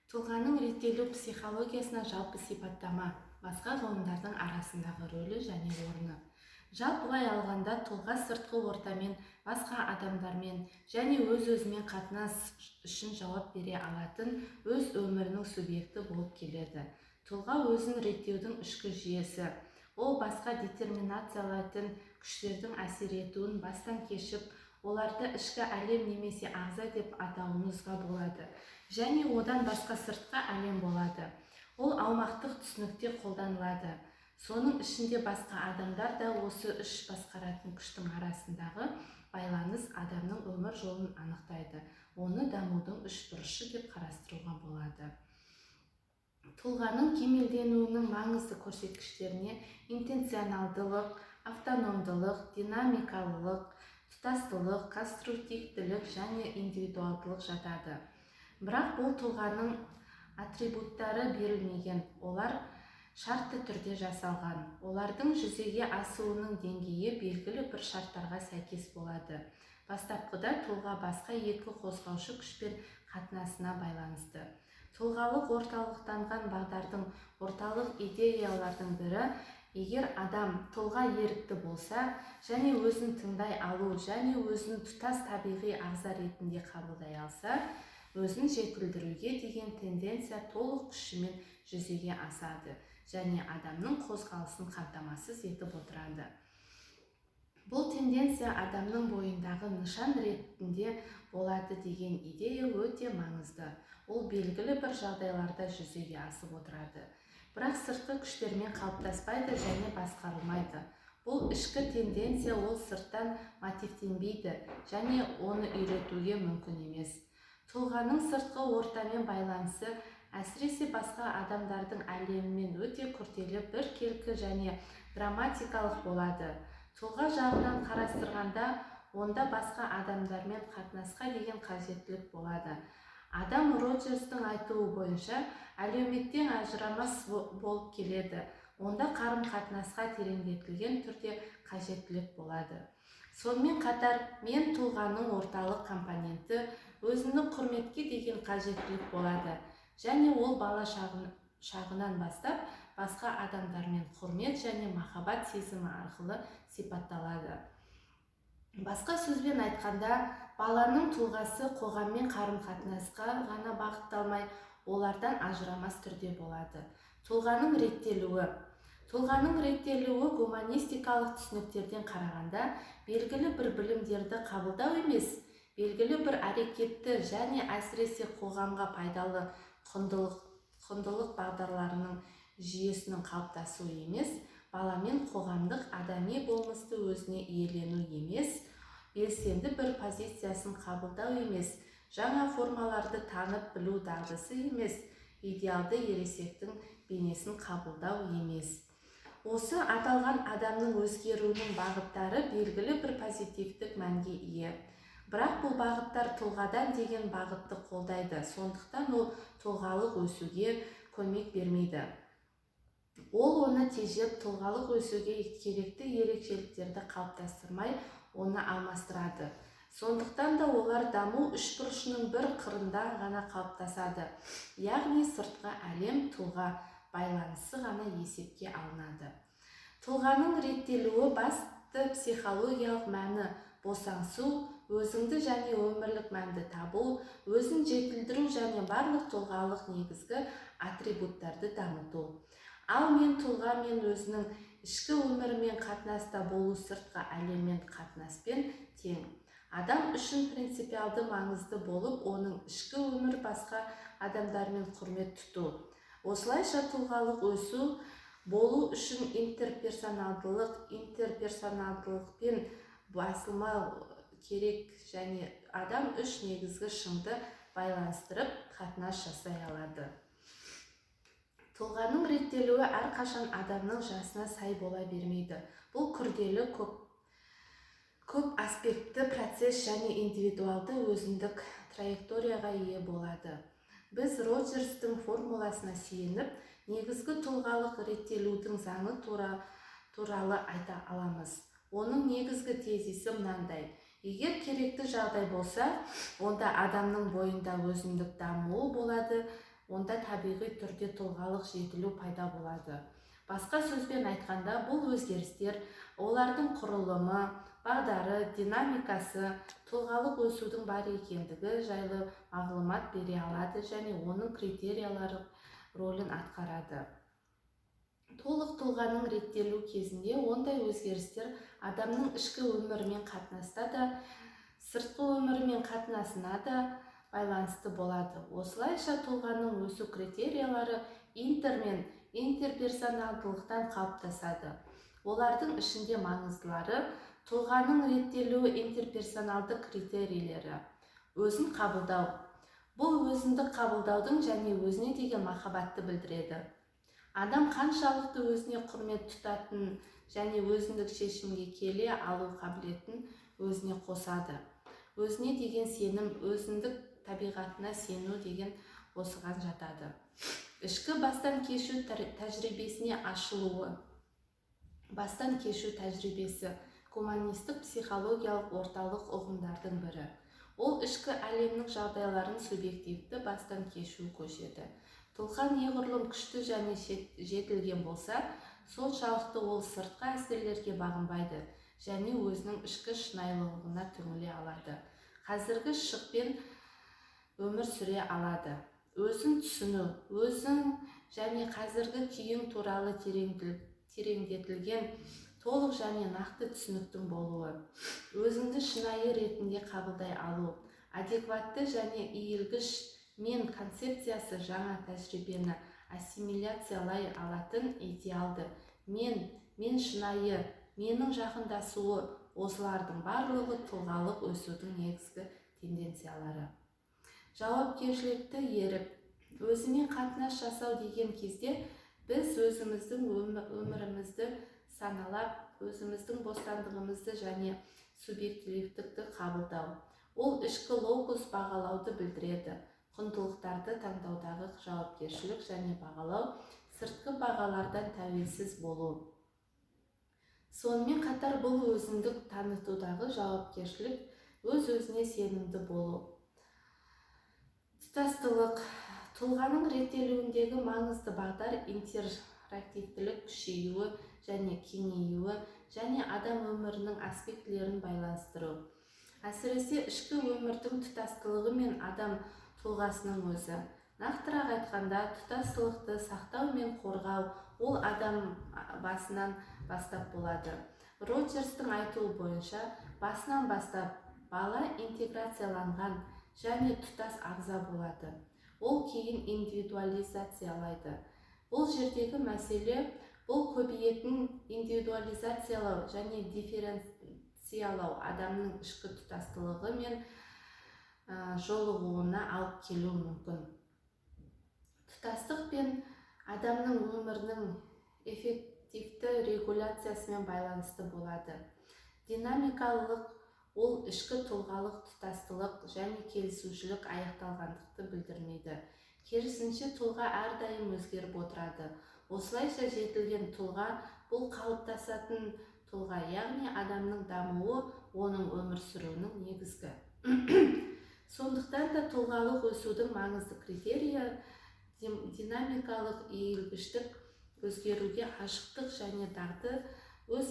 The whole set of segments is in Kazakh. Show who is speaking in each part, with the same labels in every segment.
Speaker 1: Тұлғаның реттелу психологиясына жалпы сипаттама, басқа ғылымдардың арасындағы рөлі және орны. Жалпылай алғанда тұлға сыртқы ортамен, басқа адамдармен және өз-өзімен қатынас үшін жауап бере алатын өз өмірінің субъекті болып келеді. Тұлға өзін реттеудің ішкі жүйесі. Ол басқа детерминациялайтын күштердің әсер етуін бастан кешіп, оларды ішкі әлем немесе ағза деп атауымызға болады. Және одан басқа сыртқы әлем болады. Ол аумақтық түсінікте қолданылады. Соның ішінде басқа адамдар да осы үш басқаратын күштің арасындағы байланыс адамның өмір жолын анықтайды. Оны дамудың үш бұрышы деп қарастыруға болады. Тұлғаның кемелденуінің маңызды көрсеткіштеріне интенционалдылық, автономдылық, динамикалылық, тұтастылық, конструктивтілік және индивидуалдылық жатады. Бірақ бұл тұлғаның атрибуттары берілмеген, олар шартты түрде жасалған. Олардың жүзеге асуының деңгейі белгілі бір шарттарға сәйкес болады. Бастапқыда тұлға басқа екі қозғаушы күшпен қатынасына байланысты. Тұлғалық орталықтанған бағдардың орталық идеялардың бірі, егер адам тұлға ерікті болса және өзін тыңдай алу және өзін тұтас табиғи ағза ретінде қабылдай алса, өзін жетілдіруге деген тенденция толық күшімен жүзеге асады және адамның қозғалысын қамтамасыз етіп отырады. Бұл тенденция адамның бойындағы нышан ретінде болады деген идея өте маңызды. Ол белгілі бір жағдайларда жүзеге асып отырады. Бірақ сыртқы күштермен қалыптаспайды және басқарылмайды. Бұл ішкі тенденция, ол сырттан мотивтенбейді және оны үйретуге мүмкін емес. Тұлғаның сыртқы ортамен байланысы әсіресе басқа адамдардың әлемімен өте күрделі, біркелкі және драматикалық болады. Тұлға жағынан қарастырғанда, онда басқа адамдармен қатынасқа деген қажеттілік болады. Адам Роджерстің айтуы бойынша, әлеуметтен ажырамас болып келеді. Онда қарым-қатынасқа тереңдетілген түрде қажеттілік болады. Сонымен қатар, мен тұлғаның орталық компоненті, өзінің құрметке деген қажеттілік болады. Және ол бала шағынан бастап, басқа адамдармен құрмет және махаббат сезімі арқылы сипатталады. Басқа сөзбен айтқанда, баланың тұлғасы қоғаммен қарым-қатынасқа ғана бағытталмай, олардан ажырамас түрде болады. Тұлғаның реттелуі. Тұлғаның реттелуі гуманистикалық түсініктерден қарағанда, белгілі бір білімдерді қабылдау емес, белгілі бір әрекетті және әсіресе қоғамға пайдалы құндылық бағдарларының жүйесінің қалыптасуы емес, баламен қоғамдық адами болмысты өзіне иелену емес, белсенді бір позициясын қабылдау емес, жаңа формаларды танып білу дағдысы емес, идеалды ересектің бейнесін қабылдау емес. Осы аталған адамның өзгеруінің бағыттары белгілі бір позитивтік мәнге ие. Бірақ бұл бағыттар тұлғадан деген бағытты қолдайды, сондықтан ол тұлғалық өсуге көмек бермейді. Ол оны тежеп, тұлғалық өсуге керекті ерекшеліктерді қалыптастырмай, оны алмастырады. Сондықтан да олар даму үшбұрышының бір қырында ғана қалыптасады. Яғни сыртқы әлем тұлға байланысы ғана есепке алынады. Тұлғаның реттелуі басты психологиялық мәні босаңсу, өзіңді және өмірлік мәнді табу, өзін жетілдіру және барлық тұлғалық негізгі атрибуттарды дамыту. Ал мен тұлға мен өзінің ішкі өмірімен қатынаста болу сыртқы әлеммен қатынаспен тең. Адам үшін принципиалды маңызды болып, оның ішкі өмір басқа адамдармен құрмет тұту. Осылайша тұлғалық өсу болу үшін интерперсоналдылықпен басылмау керек және адам үш негізгі шыңды байланыстырып қатынас жасай алады. Тұлғаның реттелуі әрқашан адамның жасына сай бола бермейді. Бұл күрделі көп аспектті процесс және индивидуалды өзіндік траекторияға ие болады. Біз Роджерстің формуласына сүйеніп, негізгі тұлғалық реттелудің заңы туралы айта аламыз. Оның негізгі тезисі мынандай: егер керекті жағдай болса, онда адамның бойында өзіндік дамуы болады, онда табиғи түрде тұлғалық жетілу пайда болады. Басқа сөзбен айтқанда, бұл өзгерістер олардың құрылымы, бағдары, динамикасы, тұлғалық өсудің бар екендігі жайлы мағлұмат бере алады және оның критериялары рөлін атқарады. Толық тұлғаның реттелу кезінде ондай өзгерістер адамның ішкі өмірімен қатынаста да, сыртқы өмірімен қатынасына да байланысты болады. Осылайша тұлғаның өсу критериялары интер мен интерперсоналдылықтан қалыптасады. Олардың ішінде маңыздылары тұлғаның реттелуі интерперсоналды критерийлері. Өзін қабылдау. Бұл өзіндік қабылдаудың және өзіне деген махаббатты білдіреді. Адам қаншалықты өзіне құрмет тұтатын және өзіндік шешімге келе алу қабілетін өзіне қосады. Өзіне деген сенім, өзіндік табиғатына сену деген осыған жатады. Ішкі бастан кешу тәжірибесіне ашылуы. Бастан кешу тәжірибесі гуманистік психологиялық орталық ұғымдардың бірі. Ол ішкі әлемнің жағдайларын субъективті бастан кешу көшеді. Тұлға неғұрлым күшті және жетілген болса, соншалықты ол сыртқы әсерлерге бағынбайды және өзінің ішкі шынайылығына түңіле алады. Қазіргі шықпен өмір сүре алады. Өзін түсіну, өзің және қазіргі күйің туралы тереңдетілген толық және нақты түсініктің болуы. Өзіңді шынайы ретінде қабылдай алу. Адекватты және иілгіш мен концепциясы жаңа тәжірибені ассимиляциялай алатын идеалды. Мен шынайы, менің жақындасуы, осылардың барлығы тұлғалық өсудің негізгі тенденциялары. Жауапкершілікті еріп, өзімен қатынас жасау деген кезде біз өзіміздің өмірімізді саналап, өзіміздің бостандығымызды және субъективтікті қабылдау. Ол ішкі локус бағалауды білдіреді. Құндылықтарды таңдаудағы жауапкершілік және бағалау, сыртқы бағалардан тәуелсіз болу. Сонымен қатар бұл өзіндік танытудағы жауапкершілік, өз-өзіне сенімді болу. Тұтастылық. Тұлғаның реттелуіндегі маңызды бағдар интерактивтілік күшеюі және кеңеюі және адам өмірінің аспектілерін байланыстыру. Әсіресе ішкі өмірдің тұтастылығы мен адам тұлғасының өзі. Нақтырақ айтқанда, тұтастылықты сақтау мен қорғау ол адам басынан бастап болады. Роджерстің айтуы бойынша, басынан бастап бала интеграцияланған және тұтас ағза болады. Ол кейін индивидуализациялайды. Бұл жердегі мәселе бұл көбейетін индивидуализациялау және дифференциялау адамның ішкі тұтастылығы мен жолығуына алып келуі мүмкін. Тұтастық пен адамның өмірінің эффективті регуляциясымен байланысты болады. Динамикалық ол ішкі тұлғалық тұтастылық және келісушілік аяқталғандықты білдірмейді. Керісінше тұлға әрдайым өзгеріп отырады. Осылайша жетілген тұлға бұл қалыптасатын тұлға, яғни адамның дамуы оның өмір сүруінің негізгі. Сондықтан да тұлғалық өсудің маңызды критерийі динамикалық иілгіштік, өзгеруге ашықтық және дағды, өз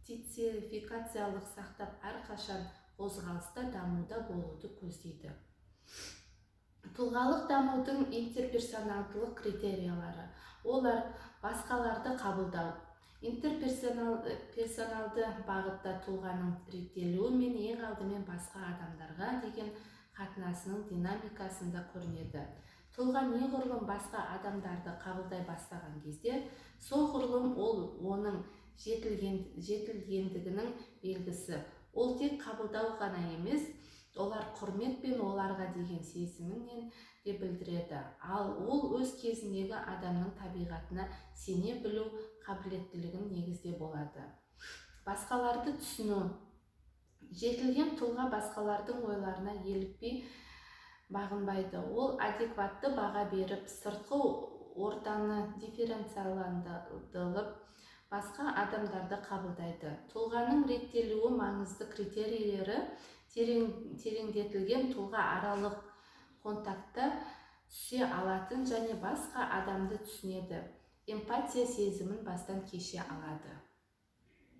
Speaker 1: идентификациялық сақтап әрқашан қозғалыста дамуда болуды көздейді. Тұлғалық дамудың интерперсоналдылық критериялары. Олар басқаларды қабылдау. Интерперсоналды бағытта тұлғаның реттелуі мен ең алдымен басқа адамдарға деген қатынасының динамикасында көрінеді. Тұлға неғұрлым басқа адамдарды қабылдай бастаған кезде, соғұрлым ол оның жетілгендігінің белгісі. Ол тек қабылдау ғана емес, олар құрмет пен оларға деген сезімінен де білдіреді. Ал ол өз кезіндегі адамның табиғатына сене білу қабілеттілігін негізде болады. Басқаларды түсіну. Жетілген тұлға басқалардың ойларына елікпей бағынбайды. Ол адекватты баға беріп, сыртқы ортаны дифференцияландырып, басқа адамдарды қабылдайды. Тұлғаның реттелуі маңызды критерийлері тереңдетілген тұлға аралық контактта түсе алатын және басқа адамды түсінеді, эмпатия сезімін бастан кеше алады.